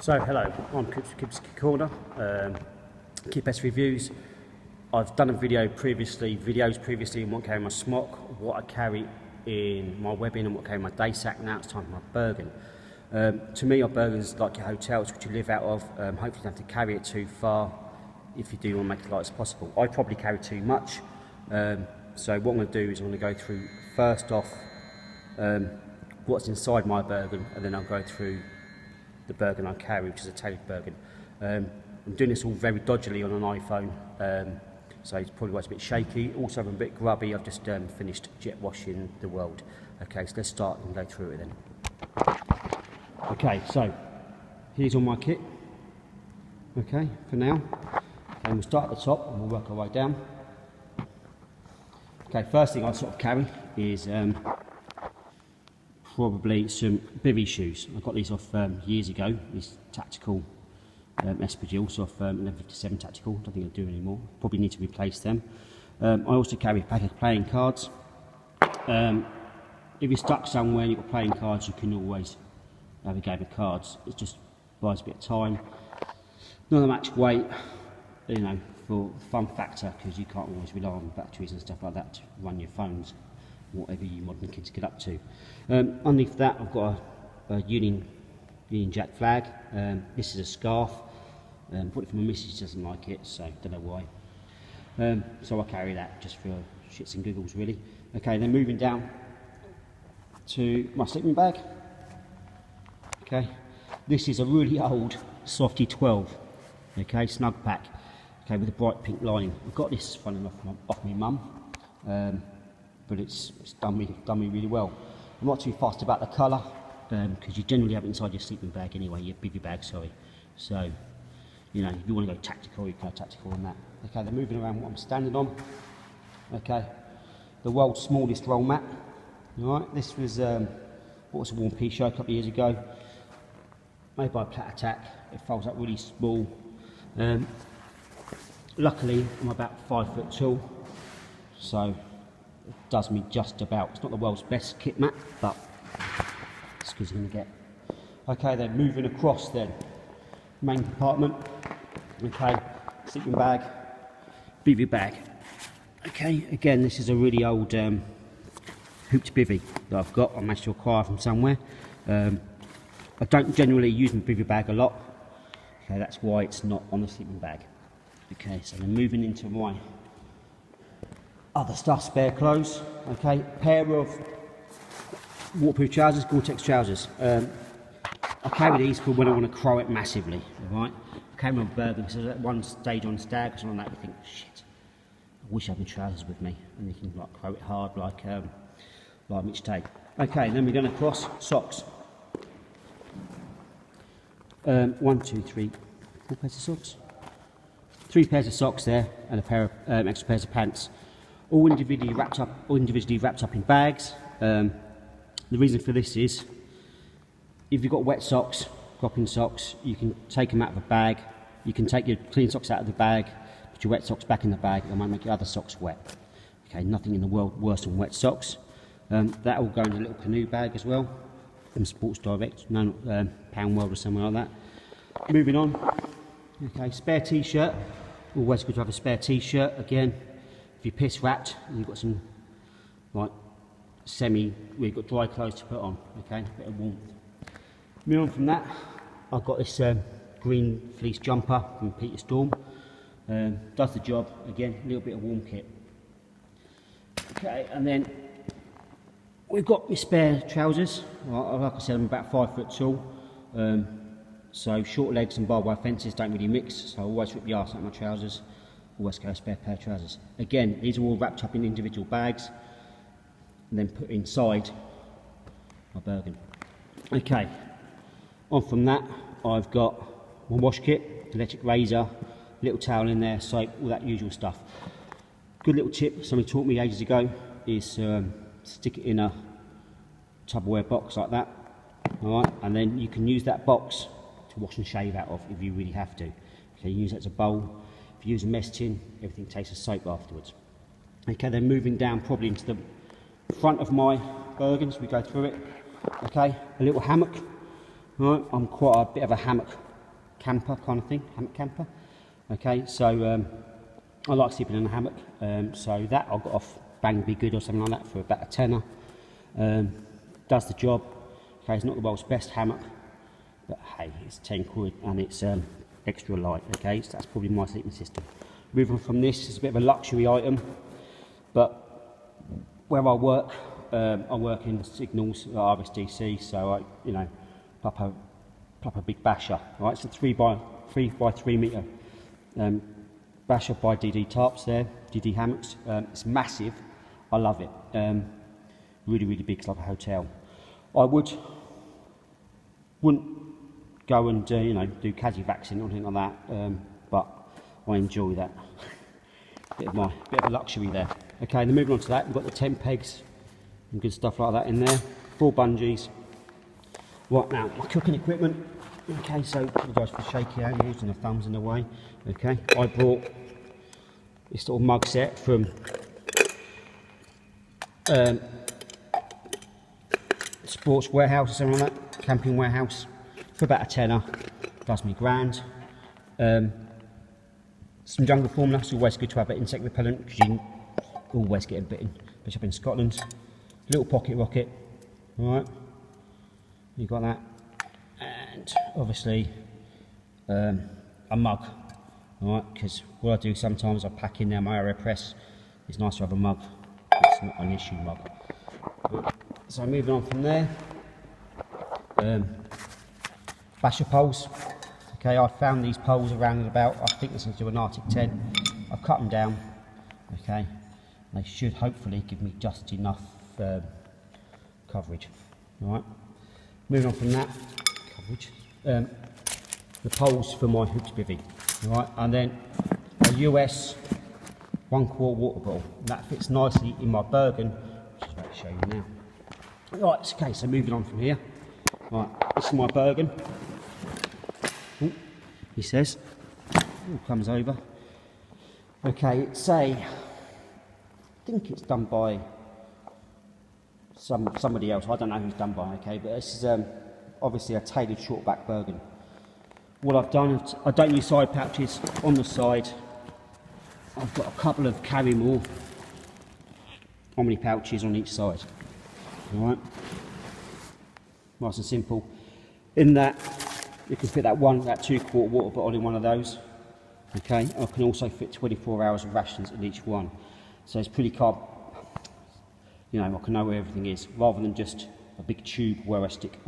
So hello, I'm Kip's Corner, Kip S Reviews. I've done videos previously in what carry my smock, what I carry in my webbing and what carry my day sack. Now it's time for my bergan. To me, our bergan's like your hotels, which you live out of. Hopefully you don't have to carry it too far if you do want to make it light as possible. I probably carry too much, so what I'm going to do is I'm going to go through first off what's inside my bergan, and then I'll go through the bergan I carry, which is a tailored bergan. I'm doing this all very dodgily on an iPhone, so it's probably why it's a bit shaky. Also, I'm a bit grubby. I've just finished jet washing the world. Okay, so let's start and go through it then. Okay, so here's all my kit. Okay, for now. And we'll start at the top and we'll work our way down. Okay, first thing I sort of carry is probably some bivvy shoes. I got these off years ago, these tactical Espadrilles off 1157 tactical. Don't think I do anymore. Probably need to replace them. I also carry a pack of playing cards. If you're stuck somewhere and you've got playing cards, you can always have a game of cards. It just buys a bit of time. Not a much weight, you know, for fun factor, because you can't always rely on batteries and stuff like that to run your phones, whatever you modern kids get up to. Underneath that, I've got a Union Jack flag. This is a scarf. Bought it from my missus, she doesn't like it, so don't know why. So I carry that just for shits and giggles, really. Okay, then moving down to my sleeping bag. Okay, this is a really old Softy 12. Okay, snug pack. Okay, with a bright pink lining. I got this funny enough off my mum, but it's done me really well. I'm not too fussed about the colour, because you generally have it inside your sleeping bag anyway, your bivvy bag, sorry. So, you know, if you want to go tactical, you can go tactical on that. Okay, then moving around what I'm standing on. Okay, the world's smallest roll mat. Alright, this was what was a War and Peace show a couple of years ago, made by Plat Attack. It folds up really small. Luckily, I'm about 5 foot tall, so it does me just about. It's not the world's best kit mat, but it's good as you're going to get. Okay, then moving across then, main compartment. Okay, sleeping bag, bivvy bag. Okay, again, this is a really old hooped bivvy that I've got. I managed to acquire from somewhere. I don't generally use my bivvy bag a lot. Okay, that's why it's not on the sleeping bag. Okay, so then moving into my other stuff, spare clothes. Okay, pair of waterproof trousers, Gore-Tex trousers. I carry these for when I want to crow it massively. Right, I carry my bergan because at one stage on stag, because on that you think, shit, I wish I had my trousers with me, and you can like crow it hard like Mitch Tate. Okay, then we're going to cross socks. 1, 2, 3, 4 pairs of socks. 3 pairs of socks there, and a pair of extra pairs of pants, all individually wrapped up in bags. The reason for this is, if you've got wet socks, cropping socks, you can take them out of a bag. You can take your clean socks out of the bag, put your wet socks back in the bag, and might make your other socks wet. Okay, nothing in the world worse than wet socks. That will go in a little canoe bag as well, from Sports Direct, Pound World or something like that. Moving on. Okay, spare t-shirt. Always good to have a spare t-shirt. Again, if you're piss wrapped, you've got some like we've got dry clothes to put on. Okay, a bit of warmth. Moving on from that, I've got this green fleece jumper from Peter Storm. Does the job. Again, a little bit of warm kit. Okay, and then we've got my spare trousers. Like I said, I'm about 5 foot tall. So short legs and barbed wire fences don't really mix, so I always rip the arse out of my trousers. Always carry a spare pair of trousers. Again, these are all wrapped up in individual bags and then put inside my bergan. Okay, on from that, I've got my wash kit, electric razor, little towel in there, soap, all that usual stuff. Good little tip, somebody taught me ages ago, is stick it in a Tupperware box like that. Alright, and then you can use that box to wash and shave out of if you really have to. Okay, you use that as a bowl. If you use a mess tin, everything tastes of soap afterwards. Okay, then moving down probably into the front of my bergan, so we go through it. Okay, a little hammock. Right, I'm quite a bit of a hammock camper kind of thing, hammock camper. Okay, so I like sleeping in a hammock, so that I got off Bang Be Good or something like that for about a tenner. Does the job. Okay, it's not the world's best hammock, but hey, it's 10 quid and it's extra light. Okay, so that's probably my sleeping system. Moving on from this, it's a bit of a luxury item, but where I work in signals at RSDC, so I, you know, proper big basher. Right, it's a 3 by 3 metre basher by DD tarps there, DD hammocks. It's massive. I love it. Really, really big. It's like a hotel. I wouldn't go and you know, do Kazivaxing or anything like that, but I enjoy that. Bit of a luxury there. Okay, then moving on to that, we've got the tent pegs and good stuff like that in there. 4 bungees. Right, now my cooking equipment. Okay, so apologise for shaky out, using the thumbs in the way. Okay, I brought this little mug set from Sports Warehouse or something like that, Camping Warehouse, for about a tenner. Does me grand. Some jungle formula. It's always good to have an insect repellent because you always get bitten, especially up in Scotland. Little pocket rocket. All right, you got that, and obviously a mug. All right, because what I do sometimes I pack in there my AeroPress. It's nice to have a mug. It's not an issue mug. Right. So moving on from there, basher poles. Okay, I found these poles around and about. I think this is to an Arctic 10. I've cut them down. Okay, they should hopefully give me just enough coverage. All right. Moving on from that coverage, the poles for my hoops bivvy. All right, and then a US 1 quart water bottle. That fits nicely in my bergan, which is what I'll show you now. Right, okay, so moving on from here. Right, this is my bergan. Ooh, he says. Ooh, comes over. Okay, it's I think it's done by somebody else. I don't know who's done by. Okay, but this is obviously a tailored short back bergan. What I've done is I don't use side pouches on the side. I've got a couple of carry more omni pouches on each side. All right, nice and simple. In that, you can fit that 2 quart water bottle in one of those. Okay, I can also fit 24 hours of rations in each one. So it's pretty carb. You know, I can know where everything is, rather than just a big tube where I stick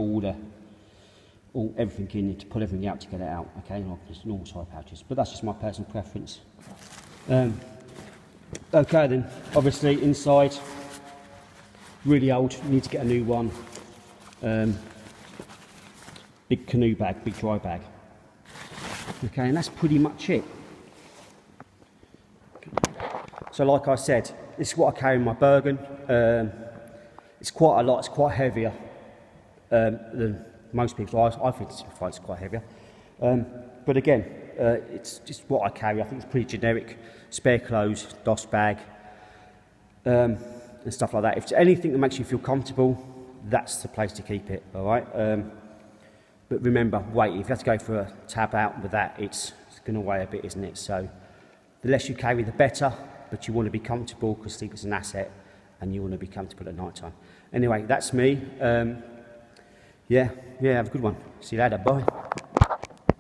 everything in to pull everything out to get it out. Okay, not just normal side pouches, but that's just my personal preference. Okay then, obviously inside, really old, need to get a new one. Big canoe bag, big dry bag. Okay, and that's pretty much it. So like I said, this is what I carry in my bergan. It's quite a lot, it's quite heavier than most people. I think it's quite heavier. But again, it's just what I carry. I think it's pretty generic. Spare clothes, DOS bag, and stuff like that. If it's anything that makes you feel comfortable, that's the place to keep it, all right? But remember, weight. If you have to go for a tab out with that, it's going to weigh a bit, isn't it? So the less you carry, the better, but you want to be comfortable because sleep is an asset and you want to be comfortable at night time. Anyway, that's me. Yeah, have a good one. See you later. Bye.